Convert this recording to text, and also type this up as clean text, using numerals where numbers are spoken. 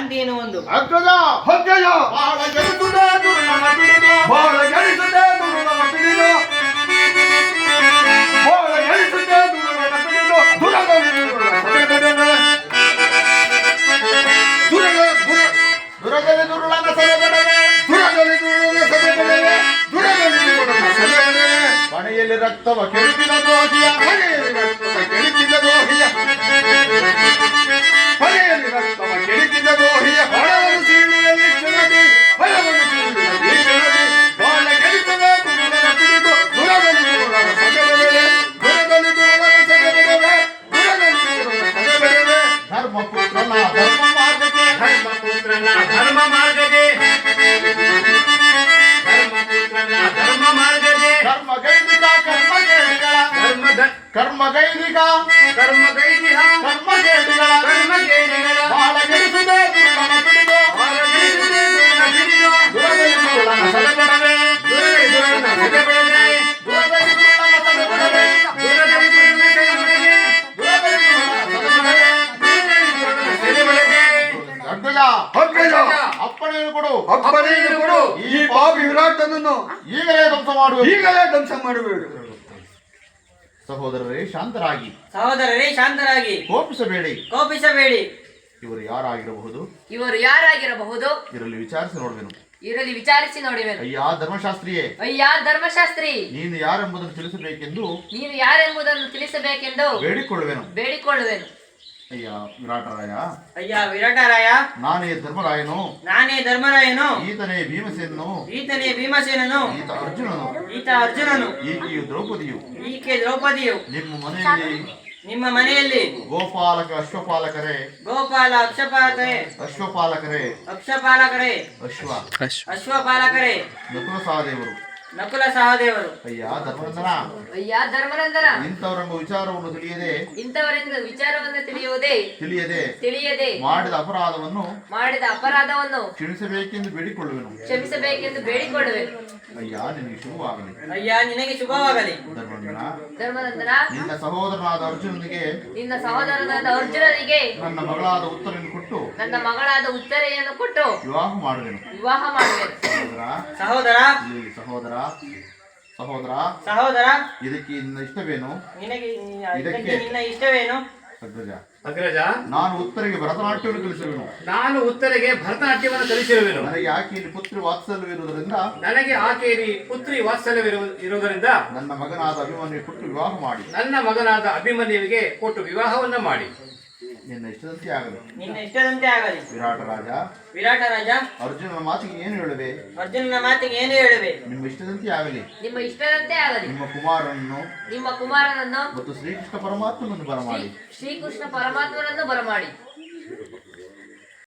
ಶಾಂತಿಯನ್ನು ಒಂದು ಅಗ್ರಜ ಹೊಗ್ಗಜ ಬಾಳ ಗೆಡಿಸುತ್ತೆ ದುರ್ನಮ ಪಿಡಿದು ಬಾಳ ಗೆಡಿಸುತ್ತೆ ದುರ್ನಮ ಪಿಡಿದು ಬಾಳ ಗೆಡಿಸುತ್ತೆ ದುರ್ನಮ ಪಿಡಿದು ದುರಗಲಿ ದುರ್ಲನ ಸೆಳೆಬಡವೆ ದುರಗಲಿ ದುರ್ಲನ ಸೆಳೆಬಡವೆ ದುರಗಲಿ ದುರ್ಲನ ಸೆಳೆಬಡವೆ ಮನೆಯಲ್ಲಿ ರಕ್ತವ ಕೆಳಕಿದ ದ್ರೋಹಿಯ ಮನೆಯಲ್ಲಿ ರಕ್ತವ ಕೆಳಕಿದ ದ್ರೋಹಿಯ ಮನೆಯಲ್ಲಿ ರಕ್ತವ ಕೆಳಕಿದ ದ್ರೋಹಿಯ ಹೊರವನ್ನು ಸೀಳಿಯಲ್ಲಿ ಕೆಳದಿ ಹೊರವನ್ನು ಸೀಳಿಯಲ್ಲಿ ಕೆಳದಿ ಬಾಳ ಗೆಡಿಸದೆ ದುರ್ಲನ ಪಿಡಿದು ದುರಗಲಿ ದುರ್ಲನ ಸೆಳೆಬಡವೆ ದುರಗಲಿ ದುರ್ಲನ ಸೆಳೆಬಡವೆ ದುರಗಲಿ ದುರ್ಲನ ಸೆಳೆಬಡವೆ ಧರ್ಮಪುತ್ರನ ಧರ್ಮ ಮಾರ್ಗಕ್ಕೆ ಧರ್ಮಪುತ್ರನ ಧರ್ಮ ಮಾರ್ಗದೆ ಧರ್ಮಪುತ್ರನ ಧರ್ಮ ಮಾರ್ಗದೆ ಕರ್ಮಗೈದಿಕ ಕರ್ಮಗೇಡಿಗಳ ಕರ್ಮಗೈದಿಕ ಕರ್ಮಗೈದಿಹ ಕರ್ಮಗೇಡಿಗಳ ಕರ್ಮಗೇಡಿಗಳ ಬಾಳ ಗೆಡಿಸದೆ ದುರ್ಲನ ಪಿಡಿದು ಹೊರಗಿಳಿಸುತ್ತೆ ದುರ್ನ ಹಿಡಿದು ದುರಗಲಿ ದುರ್ಲನ ಸೆಳೆಬಡವೆ ದುರಗಲಿ ದುರ್ನ ಸೆಳೆಬಡವೆ ದುರಗಲಿ ದುರ್ಲನ ಸೆಳೆಬಡವೆ ದುರಗಲಿ ದುರ್ನ ಸೆಳೆಬಡವೆ ದುರಗಲಿ ದುರ್ಲನ ಸೆಳೆಬಡವೆ ದುರಗಲಿ ದುರ್ನ ಸೆಳೆಬಡವೆ ಅಗ್ಗಜ ಹೊಗ್ಗಜ ಅಪ್ಪಣೆಯನ್ನು ಕೊಡು ಅಪ್ಪಣೆಯನ್ನು ಕೊಡು. ಈ ಪಾಪಿ ವಿರಾಟನನ್ನು ಈಗಲೇ ಧ್ವಂಸ ಮಾಡುವೆ ಈಗಲೇ ಧ್ವಂಸ ಮಾಡುವುದು. ಸಹೋದರರೇ ಶಾಂತರಾಗಿ ಸಹೋದರರೇ ಶಾಂತರಾಗಿ ಕೋಪಿಸಬೇಡಿ ಕೋಪಿಸಬೇಡಿ. ಇವರು ಯಾರಾಗಿರಬಹುದು ಇವರು ಯಾರಾಗಿರಬಹುದು ಇರಲಿ ವಿಚಾರಿಸಿ ನೋಡುವೆನು ಇರಲಿ ವಿಚಾರಿಸಿ ನೋಡುವೆನು. ಅಯ್ಯ ಧರ್ಮಶಾಸ್ತ್ರಿಯೇ ಅಯ್ಯ ಧರ್ಮಶಾಸ್ತ್ರಿ, ನೀನು ಯಾರೆಂಬುದನ್ನು ತಿಳಿಸಬೇಕೆಂದು ನೀನು ಯಾರೆಂಬುದನ್ನು ತಿಳಿಸಬೇಕೆಂದು ಬೇಡಿಕೊಳ್ಳುವೆನು. ಬೇಡಿಕೊಳ್ಳುವೆನು. ಅಯ್ಯ ವಿರಾಟರಾಯ, ಅಯ್ಯ ವಿರಾಟರಾಯ, ನಾನೇ ಧರ್ಮರಾಯನು, ನಾನೇ ಧರ್ಮರಾಯನು, ಈತನೇ ಭೀಮಸೇನನು, ಈತನೇ ಭೀಮಸೇನನು, ಈತ ಅರ್ಜುನನು, ಈತ ಅರ್ಜುನನು, ಈಕೆಯು ದ್ರೌಪದಿಯು. ಈಕೆ ದ್ರೌಪದಿಯು. ನಿಮ್ಮ ಮನೆಯಲ್ಲಿ ಗೋಪಾಲಕ ಅಶ್ವಪಾಲಕರೇ ಗೋಪಾಲ ಅಕ್ಷಪಾಲಕರೇ ಅಶ್ವಪಾಲಕರೇ ಅಕ್ಷಪಾಲಕರೇ ಅಶ್ವಪಾಲಕರೇ ನಕುಲ ಸಹದೇವರು. ನಕುಲ ಸಹದೇವರು. ಅಯ್ಯ ಧರ್ಮನಂದನ, ಅಯ್ಯ ಧರ್ಮನಂದನ, ಇಂಥವರೆಂಬ ವಿಚಾರವನ್ನು ಇಂಥವರಿಂದ ವಿಚಾರವನ್ನು ತಿಳಿಯದೆ ಮಾಡಿದ ಅಪರಾಧವನ್ನು ಕ್ಷಮಿಸಬೇಕೆಂದು ಬೇಡಿಕೊಳ್ಳುವೆನು. ಬೇಡಿಕೊಳ್ಳುವೆನು. ಅಯ್ಯ ನಿನಗೆ ಶುಭವಾಗಲಿ. ಅಯ್ಯ ನಿನಗೆ ಶುಭವಾಗಲಿ. ಧರ್ಮನಂದನ, ನಿನ್ನ ಸಹೋದರನಾದ ಅರ್ಜುನನಿಗೆ ನನ್ನ ಮಗಳಾದ ಉತ್ತರೆಯನ್ನು ಕೊಟ್ಟು ವಿವಾಹ ಮಾಡುವೆನು. ಸಹೋದರ ಸಹೋದರ ಸಹೋದರ ಇದಕ್ಕೆ ನಿನ್ನ ಇಷ್ಟವೇನು? ಇದಕ್ಕೆ ನಿನ್ನ ಇಷ್ಟವೇನು? ಅಗ್ರಜ, ಅಗ್ರಜ, ನಾನು ಉತ್ತರಿಗೆ ಭರತನಾಟ್ಯವನ್ನು ಕಲಿಸಿರುವೆನು. ನಾನು ಉತ್ತರಿಗೆ ಭರತನಾಟ್ಯವನ್ನು ಕಲಿಸಿರುವೆನು. ನನಗೆ ಆಕೆಯಲ್ಲಿ ಪುತ್ರಿ ವಾತ್ಸಲ್ಯವಿರುವುದರಿಂದ ನನ್ನ ಮಗನಾದ ಅಭಿಮನ್ಯು ಕೊಟ್ಟು ವಿವಾಹ ಮಾಡಿ ನನ್ನ ಮಗನಾದ ಅಭಿಮನ್ಯುವಿಗೆ ಕೊಟ್ಟು ವಿವಾಹವನ್ನ ಮಾಡಿ ನಿನ್ನ ಇಷ್ಟದಂತೆ ಆಗಲಿ. ವಿರಾಟ ರಾಜ, ಅರ್ಜುನನ ಮಾತಿಗೆ ಏನು ಹೇಳುವೆ? ನಿಮ್ಮ ಇಷ್ಟದಂತೆ ಆಗಲಿ. ನಿಮ್ಮ ಕುಮಾರನನ್ನು ಮತ್ತು ಶ್ರೀಕೃಷ್ಣ ಪರಮಾತ್ಮನನ್ನು ಬರಮಾಡಿ.